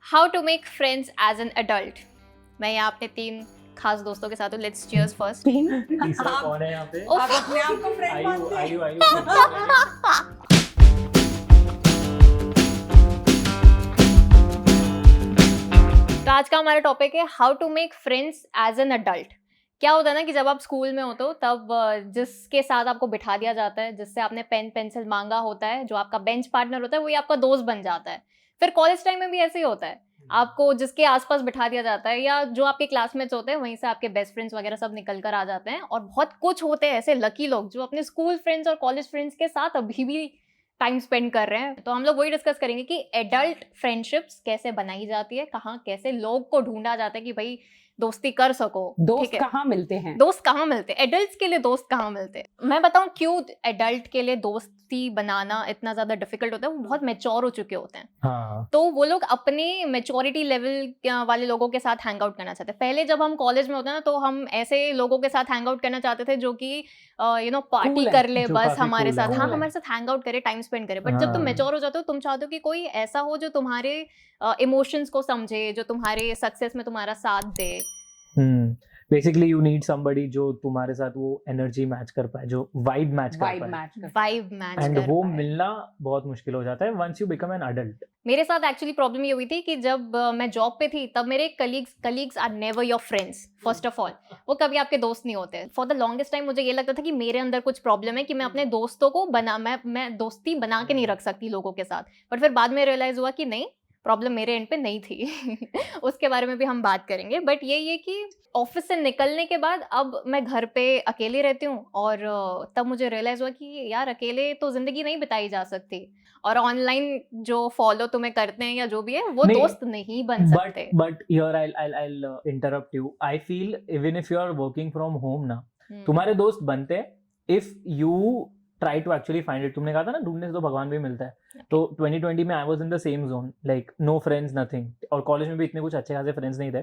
How to make friends as an adult. मैं यहाँ अपने 3 खास दोस्तों के साथ हूँ। Let's cheers first. तीसरा कौन है यहाँ पे? आप अपने आप को फ्रेंड मानते हैं? आयु तो आज का हमारा टॉपिक है how to make friends as an adult. क्या होता है ना कि जब आप स्कूल में होते हो तब जिसके साथ आपको बिठा दिया जाता है, जिससे आपने पेन पेंसिल मांगा होता है, जो आपका बेंच पार्टनर होता है, वही आपका दोस्त बन जाता है। फिर कॉलेज टाइम में भी ऐसे ही होता है, आपको जिसके आसपास बिठा दिया जाता है या जो आपके क्लासमेट्स होते हैं वहीं से आपके बेस्ट फ्रेंड्स वगैरह सब निकल कर आ जाते हैं। और बहुत कुछ होते हैं ऐसे लकी लोग जो अपने स्कूल फ्रेंड्स और कॉलेज फ्रेंड्स के साथ अभी भी टाइम स्पेंड कर रहे हैं। तो हम लोग वही डिस्कस करेंगे कि एडल्ट फ्रेंडशिप्स कैसे बनाई जाती है, कहाँ कैसे लोग को ढूंढा जाता है कि भाई दोस्ती कर सको। दोस्त कहाँ मिलते हैं? दोस्त कहाँ मिलते हैं? एडल्ट्स के लिए दोस्त कहाँ मिलते हैं? मैं बताऊं क्यों एडल्ट के लिए दोस्ती बनाना इतना ज्यादा डिफिकल्ट होता है। वो बहुत मैच्योर हो चुके होते हैं। हाँ। तो वो लोग अपने मैच्योरिटी लेवल वाले लोगों के साथ हैंग आउट करना चाहते हैं। पहले जब हम कॉलेज में होते हैं ना तो हम ऐसे लोगों के साथ हैंग आउट करना चाहते थे जो कि पार्टी कर ले, बस हमारे साथ, हाँ हमारे साथ हैंग आउट करे, टाइम स्पेंड करे। बट जब तुम मैच्योर हो जाते हो, तुम चाहते हो कि कोई ऐसा हो जो तुम्हारे इमोशंस को समझे, जो तुम्हारे सक्सेस में तुम्हारा साथ दे। बेसिकली यू नीड समबडी जो तुम्हारे साथ वो एनर्जी मैच कर पाए, जो वाइब मैच कर पाए। एंड वो मिलना बहुत मुश्किल हो जाता है once you become an adult. मेरे साथ एक्चुअली प्रॉब्लम ये हुई थी कि जब मैं जॉब पे थी तब मेरे colleagues are never your friends. First of all वो कभी आपके दोस्त नहीं होते। फॉर द लॉन्गेस्ट टाइम मुझे ये लगता था कि मेरे अंदर कुछ प्रॉब्लम है कि मैं अपने दोस्तों को मैं दोस्ती बना के नहीं रख सकती लोगों के साथ। बट फिर बाद में रियलाइज हुआ कि नहीं, प्रॉब्लम मेरे एंड पे नहीं थी। उसके बारे में भी हम बात करेंगे। बट ये कि ऑफिस से निकलने के बाद अब मैं घर पे अकेली रहती हूँ और तब मुझे रियलाइज हुआ कि यार अकेले तो जिंदगी नहीं बिताई जा सकती। और ऑनलाइन जो फॉलो तुम्हें करते हैं या जो भी है वो दोस्त नहीं बन सकते। But here I'll interrupt you. I feel even if you are working from home ना, तुम्हारे दोस्त बनते हैं if you try to actually find it. तुमने कहा था ना ढूंढने से तो भगवान भी मिलता है। तो 2020 में I was in the same zone, like no friends, nothing. और कॉलेज में भी इतने कुछ अच्छे खासे फ्रेंड्स नहीं थे.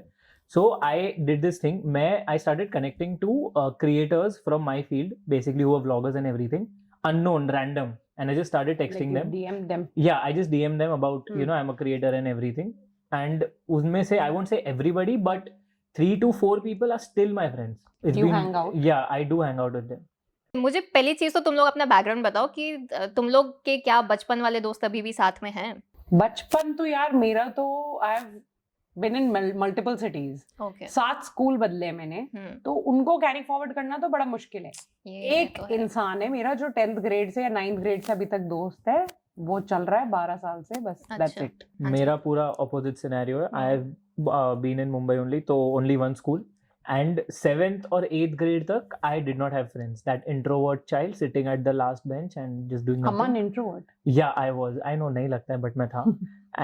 So I did this thing. I started connecting to creators from my field, basically who are vloggers and everything, unknown, random, and I just started texting them. DM them. Yeah, I just DM them about I'm a creator and everything. And उनमें से I won't say everybody, but 3 to 4 people are still my friends. Hang out? Yeah, I do hang out with them. मुझे पहली चीज तो तुम लोग अपना background बताओ कि तुम लोग के क्या बचपन वाले दोस्त अभी भी साथ में हैं? बचपन तो यार मेरा तो I have been in multiple cities. 7 school बदले मैंने। तो उनको कैरी फॉरवर्ड करना तो बड़ा मुश्किल है। एक तो इंसान है मेरा जो 10th ग्रेड से या 9th ग्रेड से अभी तक दोस्त है, वो चल रहा है 12 साल से, बस दैट्स इट। मेरा पूरा ऑपोजिट सिनेरियो है। I have been in Mumbai only, तो only one school. And 7th or 8th grade तक I did not have friends. That introvert child sitting at the last bench and just doing nothing. I'm an introvert. Yeah, I was. I know नहीं लगता है but मैं था.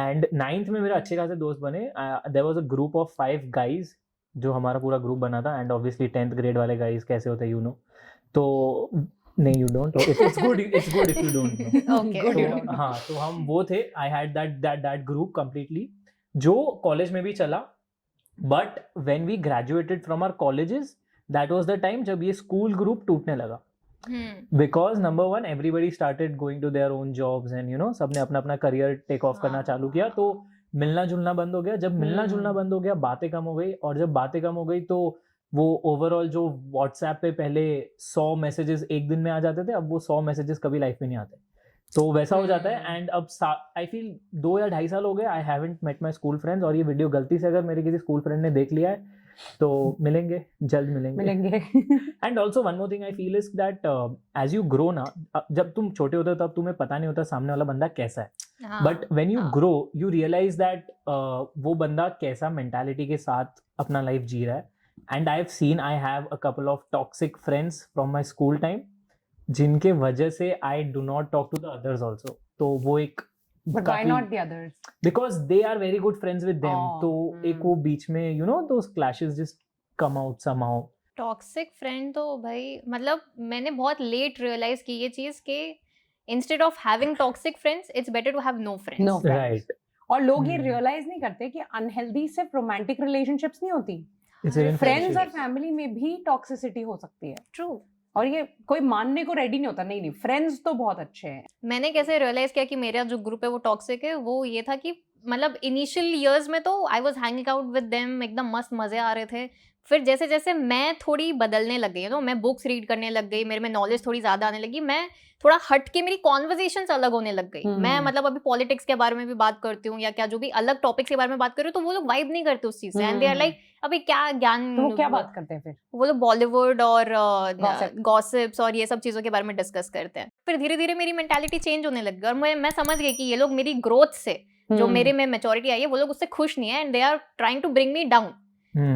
And 9th में मेरे अच्छे खासे दोस्त बने. There was a group of 5 guys जो हमारा पूरा ग्रुप बना था. And obviously 10th grade वाले guys कैसे होते हैं you know. तो नहीं you don't. It's good if you don't know. Okay. Good you don't. हाँ तो हम वो थे. I had that group completely जो कॉलेज में भी चला. But when we graduated from our colleges, that was the time जब ये school group टूटने लगा. Because number one, everybody started going to their own jobs and सबने अपना अपना career take off करना चालू किया, तो मिलना जुलना बंद हो गया. जब मिलना जुलना बंद हो गया, बातें कम हो गई, और जब बातें कम हो गई तो वो ओवरऑल जो WhatsApp पे पहले 100 मैसेजेस एक दिन में आ जाते थे, अब वो 100 मैसेजेस कभी लाइफ में नहीं आते. तो वैसा हो जाता है. एंड अब आई फील 2 या 2.5 साल हो गए I haven't met my school friends. और ये वीडियो गलती से अगर मेरे किसी स्कूल फ्रेंड ने देख लिया है तो मिलेंगे, जल्द मिलेंगे. And also one more thing I feel is that as you grow ना, जब तुम छोटे होते हो तब तुम्हें पता नहीं होता सामने वाला बंदा कैसा है. But when you grow you realise that वो बंदा कैसा मेंटालिटी के साथ अपना लाइफ जी रहा है. And I have seen, I have a couple of toxic friends from my school time जिनके वजह से I do not talk to the others also. तो वो एक But why not the others? Because they are very good friends with them. तो एक वो बीच में those clashes just come out somehow. Toxic friend तो भाई मतलब मैंने बहुत लेट रियलाइज की ये चीज कि instead of having toxic friends it's better to have no friends. No friends. Right. और लोग ये रियलाइज नहीं करते कि अनहेल्दी सिर्फ रोमांटिक रिलेशनशिप्स नहीं होती, फ्रेंड्स और फैमिली में भी टॉक्सिसिटी हो सकती है. ट्रू. और ये कोई मानने को रेडी नहीं होता. नहीं फ्रेंड्स तो बहुत अच्छे हैं. मैंने कैसे रियलाइज किया कि मेरा जो ग्रुप है वो टॉक्सिक है, वो ये था कि मतलब इनिशियल ईयर्स में तो I was hanging out with them, एकदम मस्त मजे आ रहे थे. फिर जैसे जैसे मैं थोड़ी बदलने लग गई, मैं बुक्स रीड करने लग गई, मेरे में नॉलेज थोड़ी ज्यादा आने लगी, मैं थोड़ा हट के मेरी कॉन्वर्जेशंस अलग होने लग गई. मैं मतलब अभी पॉलिटिक्स के बारे में भी बात करती हूँ या क्या जो भी अलग टॉपिक्स के बारे में बात कर रही हूँ, तो वो लोग वाइब नहीं करते उस चीज से. एंड दे आर लाइक अभी क्या ज्ञान, तो वो क्या बात करते हैं फिर? वो लोग बॉलीवुड और गॉसिप्स और ये सब चीजों के बारे में डिस्कस करते हैं. फिर धीरे धीरे मेरी मेंटालिटी चेंज होने लग गई और मैं समझ गई कि ये लोग मेरी ग्रोथ से, जो मेरे में मैच्योरिटी आई है, वो लोग उससे खुश नहीं है and they are trying to bring me down.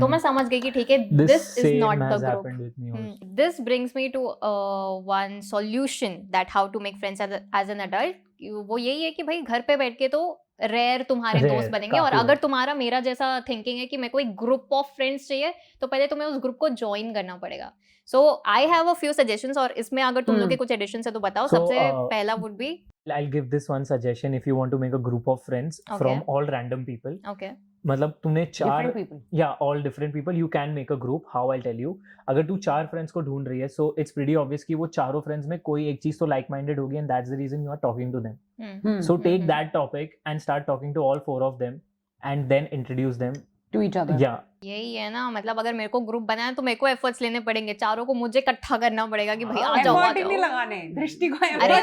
तो मैं समझ गई कि ठीक है, this is not the group. This brings me to one solution that how to make friends as an adult. वो यही है कि भाई घर पे बैठ के तो रेयर तुम्हारे दोस्त बनेंगे, और अगर तुम्हारा मेरा जैसा थिंकिंग है कि मेरे को एक ग्रुप ऑफ फ्रेंड्स चाहिए, तो पहले तुम्हें उस ग्रुप को ज्वाइन करना पड़ेगा. So I have a few suggestions, और इसमें अगर तुम लोग के कुछ एडिशंस है तो बताओ. सबसे पहला would be, I'll give this one suggestion if you want to make a group of friends from all random people. Okay. मतलब तुमने 4 different people. Yeah, all different people. You can make a group. How I'll tell you. अगर तू 4 friends को ढूंढ रही है, so it's pretty obvious कि वो चारों friends में कोई एक चीज तो like-minded होगी, and that's the reason you are talking to them. So take that topic and start talking to all 4 of them, and then introduce them to each other. Yeah. यही है ना, मतलब अगर मेरे को ग्रुप बनाना है तो मेरे को एफर्ट्स लेने पड़ेंगे, चारों को मुझे इकट्ठा करना पड़ेगा कि भाई आ जाओ आ जाओ. नहीं लगाने दृष्टि को. अरे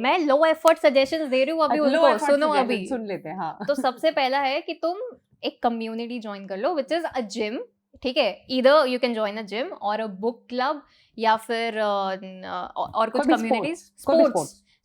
मैं लो एफर्ट सजेशंस दे रही हूँ अभी उनको. सुनो अभी सुन लेते हैं. हाँ. तो सबसे पहला है कि तुम एक कम्युनिटी ज्वाइन कर लो, विच इज अ जिम. ठीक है, either you can join a gym और अ बुक क्लब, या फिर और कुछ कम्युनिटीज,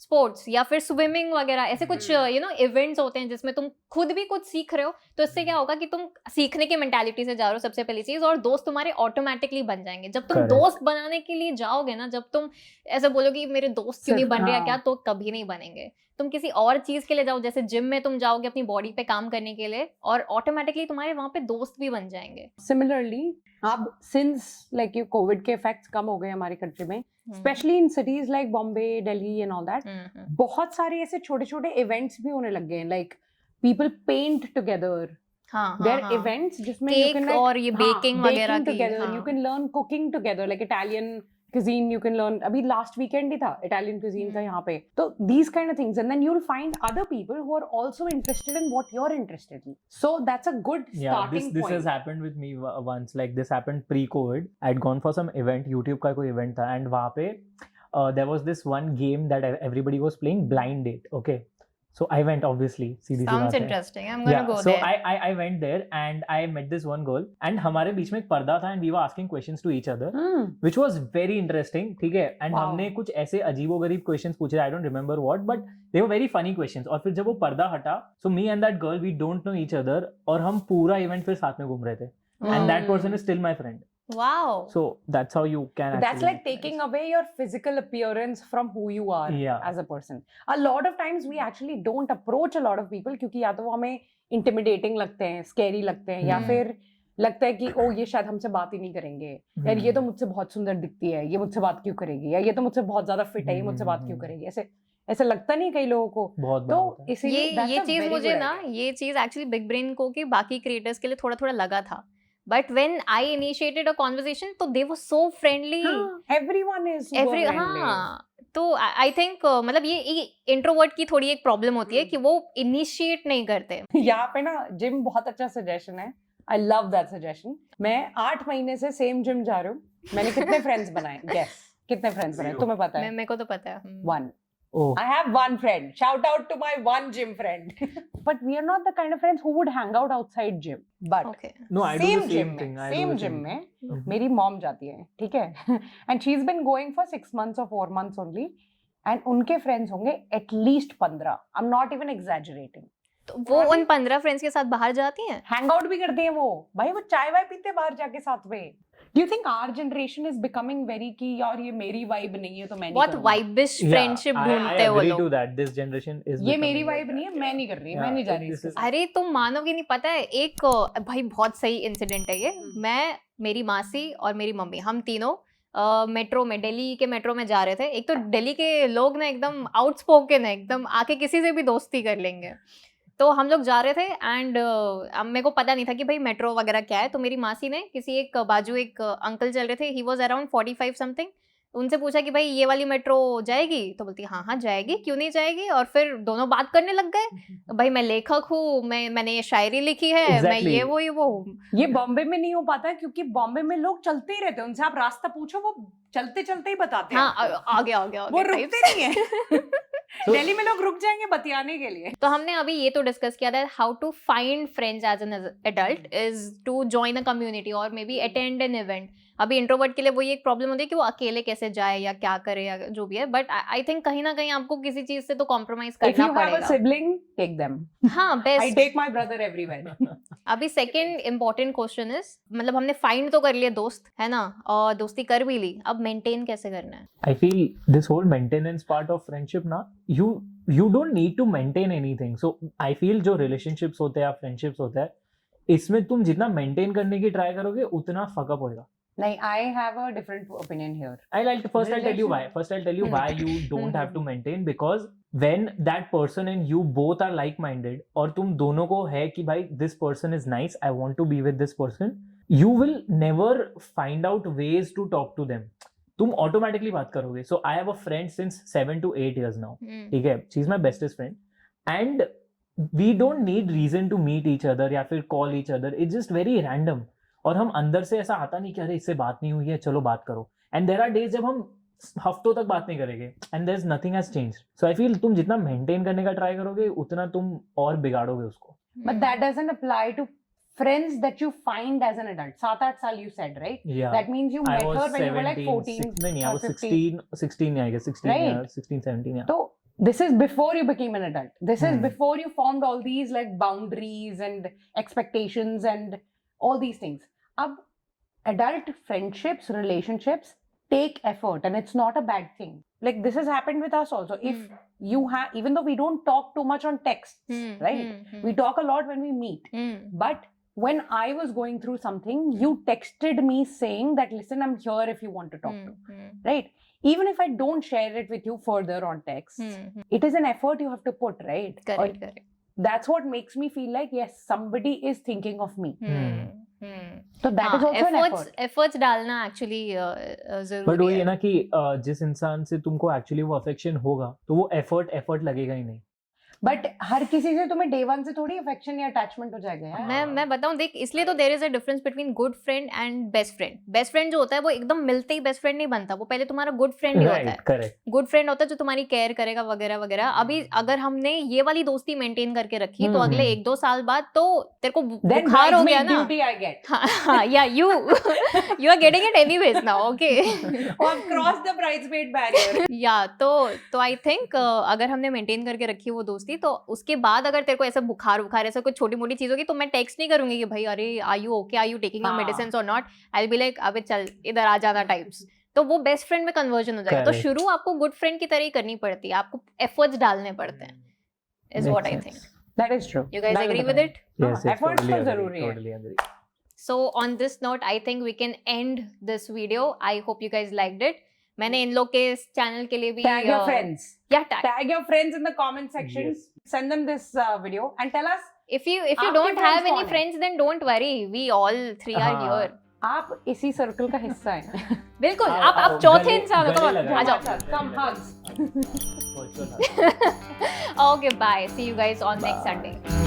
स्पोर्ट्स या फिर स्विमिंग वगैरह, ऐसे कुछ इवेंट्स होते हैं जिसमें तुम खुद भी कुछ सीख रहे हो. तो इससे क्या होगा कि तुम सीखने की मेंटालिटी से जा रहे हो, सबसे पहली चीज, और दोस्त तुम्हारे ऑटोमेटिकली बन जाएंगे. जब तुम दोस्त बनाने के लिए जाओगे ना, जब तुम ऐसे बोलोगे मेरे दोस्त क्यों नहीं बन रहे, क्या, तो कभी नहीं बनेंगे. तुम किसी और चीज के लिए जाओ, जैसे जिम में तुम जाओगे अपनी बॉडी पे काम करने के लिए, और ऑटोमेटिकली तुम्हारे वहां पे दोस्त भी बन जाएंगे. सिमिलरली अब सिंस लाइक ये कोविड के इफेक्ट्स कम हो गए हमारी कंट्री में, specially in cities like Bombay, Delhi and all that, बहुत सारे ऐसे छोटे छोटे इवेंट्स भी होने लग गए हैं. Like people paint together. There events जिसमें यू कैन और ये बेकिंग वगैरह together, you can learn cooking together, like Italian cuisine you can learn. अभी last weekend ही था Italian cuisine का यहाँ पे. तो these kind of things, and then you'll find other people who are also interested in what you're interested in. So that's a good starting point. This has happened with me once. Like this happened pre-COVID. I'd gone for some event, YouTube का कोई event था, and वहाँ पे there was this one game that everybody was playing, blind date. Okay. So I went, obviously. Sounds interesting. I'm gonna go there. So I went there and I met this one girl, and हमारे बीच में एक पर्दा था, and we were asking questions to each other, which was very interesting. ठीक है, and हमने कुछ ऐसे अजीबोगरीब questions पूछे, I don't remember what, but they were very funny questions. और फिर जब वो पर्दा हटा, so me and that girl, we don't know each other, और हम पूरा event फिर साथ में घूम रहे थे, and that person is still my friend. Wow. So that's how you can. That's like taking away your physical appearance from who you are as a person. A lot of times we actually don't approach a lot of people क्योंकि या तो वो हमें intimidating लगते हैं, scary लगते हैं, या फिर लगता है कि ओ ये शायद हमसे बात ही नहीं करेंगे, यार ये तो मुझसे बहुत सुंदर दिखती है, ये मुझसे बात क्यों करेगी, या ये तो मुझसे बहुत ज्यादा फिट है, ये मुझसे बात क्यों करेगी. ऐसे लगता नहीं कई लोगों को. तो इसीलिए ये चीज मुझे ना, ये चीज एक्चुअली बिग ब्रेन को कि बाकी क्रिएटर्स के लिए थोड़ा थोड़ा लगा था. But when I initiated a conversation, तो they were so friendly. Everyone is super friendly. तो I think मतलब ये इंट्रोवर्ट की थोड़ी एक प्रॉब्लम होती है कि वो इनिशिएट नहीं करते. यहाँ पे ना जिम बहुत अच्छा सजेशन है. I love that suggestion. मैं 8 महीने से सेम जिम जा रही हूँ. मैंने कितने फ्रेंड्स बनाए? Guess. कितने फ्रेंड्स बनाए? तुम्हें पता है? मेरे को तो पता है. 1. Oh. I have one friend. Shout out to my one gym friend. But we are not the kind of friends who would hang out outside gym. But no, I do the same thing. Same gym में मेरी mom जाती है, ठीक है? And she's been going for 6 months or 4 months only. And उनके friends होंगे at least 15. I'm not even exaggerating. तो वो उन 15 फ्रेंड्स के साथ बाहर जाती हैं, हैंग आउट भी करते हैं वो. भाई वो चाय वाय पीते बाहर जाके साथ में. Do you think our generation is becoming very कि यार ये मेरी वाइब नहीं है तो मैं नहीं बहुत वाइबिश फ्रेंडशिप ढूंढते हैं वो लोग. I agree to that. This generation is ये मेरी वाइब नहीं है, मैं नहीं कर रही, मैं नहीं जा रही. अरे तुम मानोगे नहीं, पता है एक भाई बहुत सही इंसिडेंट है ये. मैं, मेरी मासी और मेरी मम्मी, हम तीनों मेट्रो में, दिल्ली के मेट्रो में जा रहे थे. एक तो दिल्ली के लोग ना एकदम आउटस्पोकन है, एकदम आके किसी से भी दोस्ती कर लेंगे. तो हम लोग जा रहे थे एंड मेरे को पता नहीं था कि भाई मेट्रो वगैरह क्या है. तो मेरी मासी ने किसी एक बाजू एक अंकल चल रहे थे, ही वाज अराउंड 45 समथिंग, उनसे पूछा कि भाई ये वाली मेट्रो जाएगी, तो बोलती हाँ हाँ जाएगी, क्यों नहीं जाएगी, और फिर दोनों बात करने लग गए, भाई मैं लेखक हूँ, मैंने ये शायरी लिखी है, मैं ये वो ये बॉम्बे में नहीं हो पाता क्योंकि बॉम्बे में लोग चलते ही रहते हैं, उनसे आप रास्ता पूछो वो चलते चलते ही बताते हैं। हाँ आगे वो रुकते नहीं है। दिल्ली में लोग रुक जाएंगे बतियाने के लिए। तो हमने अभी ये तो डिस्कस किया था how to find friends as an adult is to join a community और maybe attend an event. अभी इंट्रोवर्ट के लिए वो ये एक प्रॉब्लम होती है कि वो अकेले कैसे जाए या क्या करे या जो भी है, बट आई थिंक कहीं ना कहीं आपको किसी चीज से तो कॉम्प्रोमाइज करना पड़ेगा। If you have a sibling, take them. हाँ best. I take my brother everywhere. अभी सेकंड इम्पोर्टेंट क्वेश्चन इज, मतलब हमने फाइंड तो कर लिया दोस्त, है ना, और दोस्ती कर भी ली, अब मेंटेन कैसे करना है? I feel this whole maintenance part of friendship ना, you don't need to maintain anything. So I feel जो relationships होते हैं या friendships होते हैं, इसमें तुम जितना maintain करने की try करोगे उतना fuck up होएगा। नहीं, I have a different opinion here. First I'll tell you why. First I'll tell you why you don't have to maintain, because when that person and you both are like-minded और तुम दोनों को है कि भाई this person is nice, I want to be with this person, you will never find out ways to talk to them. तुम automatically बात करोगे. So I have a friend since 7 to 8 years now. ठीक है, she's my bestest friend and we don't need reason to meet each other या फिर call each other. It's just very random. और हम अंदर से ऐसा आता नहीं कि अरे इससे बात नहीं हुई है चलो बात करो, एंड देयर आर डेज जब हम हफ्तों तक बात नहीं करेंगे and there is nothing has changed. So I feel तुम जितना मेंटेन करने का ट्राई करोगे उतना तुम और बिगाड़ोगे उसको. But that doesn't apply to friends that you find as an adult. 7-8 साल you said, right? Yeah. That means you met her when you were like 14. नहीं, I was 16 I guess 16 right? yeah, 16 17 yeah. So this is before you became an adult. This is before you formed all these like boundaries and expectations and all these things. Ab adult friendships, relationships take effort and it's not a bad thing. Like this has happened with us also. If you have, even though we don't talk too much on texts, right? We talk a lot when we meet. But when I was going through something, you texted me saying that, listen, I'm here if you want to talk to, right? Even if I don't share it with you further on text, it is an effort you have to put, right? Correct. That's what makes me feel like, yes, somebody is thinking of me. So that is also an effort. Efforts डालना actually जरूरी है. But वही है ना कि जिस इंसान से तुमको एक्चुअली वो अफेक्शन होगा तो वो एफर्ट लगेगा ही नहीं. बट हर किसी से तुम्हें डे वन से थोड़ी अफेक्शन या अटैचमेंट हो जाएगा यार. मैं बताऊं, देख, इसलिए तो there is a difference between good friend and best friend. Best friend जो होता है वो एकदम मिलते ही बेस्ट फ्रेंड नहीं बनता, वो पहले तुम्हारा गुड फ्रेंड ही होता है. करेक्ट. गुड फ्रेंड होता है जो तुम्हारी केयर करेगा वगैरह वगैरह. अभी अगर हमने ये वाली दोस्ती मेंटेन करके रखी तो अगले 1-2 साल बाद तो तेरे को बुखार हो गया ना, या you are getting it anyways now, okay. और क्रॉस द ब्राइड्समेड बैरियर. या तो आई थिंक अगर हमने मेंटेन करके रखी वो दोस्ती, तो उसके बाद अगर तेरे को ऐसा बुखार ऐसा कोई छोटी मोटी चीज होगी तो मैं टेक्स्ट नहीं करूंगी कि भाई अरे are you okay, are you taking your medicine और not. I will be like अबे चल इधर आ जाना टाइप्स. तो वो बेस्ट फ्रेंड में कन्वर्जन हो जाएगा. तो शुरू आपको गुड फ्रेंड की तरह ही करनी पड़ती है, आपको एफर्ट्स डालने पड़ते हैं, is what I think. That is true. You guys agree with it? Yes, efforts तो जरूरी है. Totally agree. So on this note, I think we can end this video. I hope you guys liked it. मैंने इन लोग के channel के लिए भी tag your friends. Yeah, tag your friends in the comment section. Yes. Send them this video and tell us if you don't have any friends, then don't worry. We all 3 are here. आप इसी circle का हिस्सा हैं. बिल्कुल. आप चौथे इंसान हो तो आ जाओ. Come hugs. Okay, bye. See you guys on next Sunday.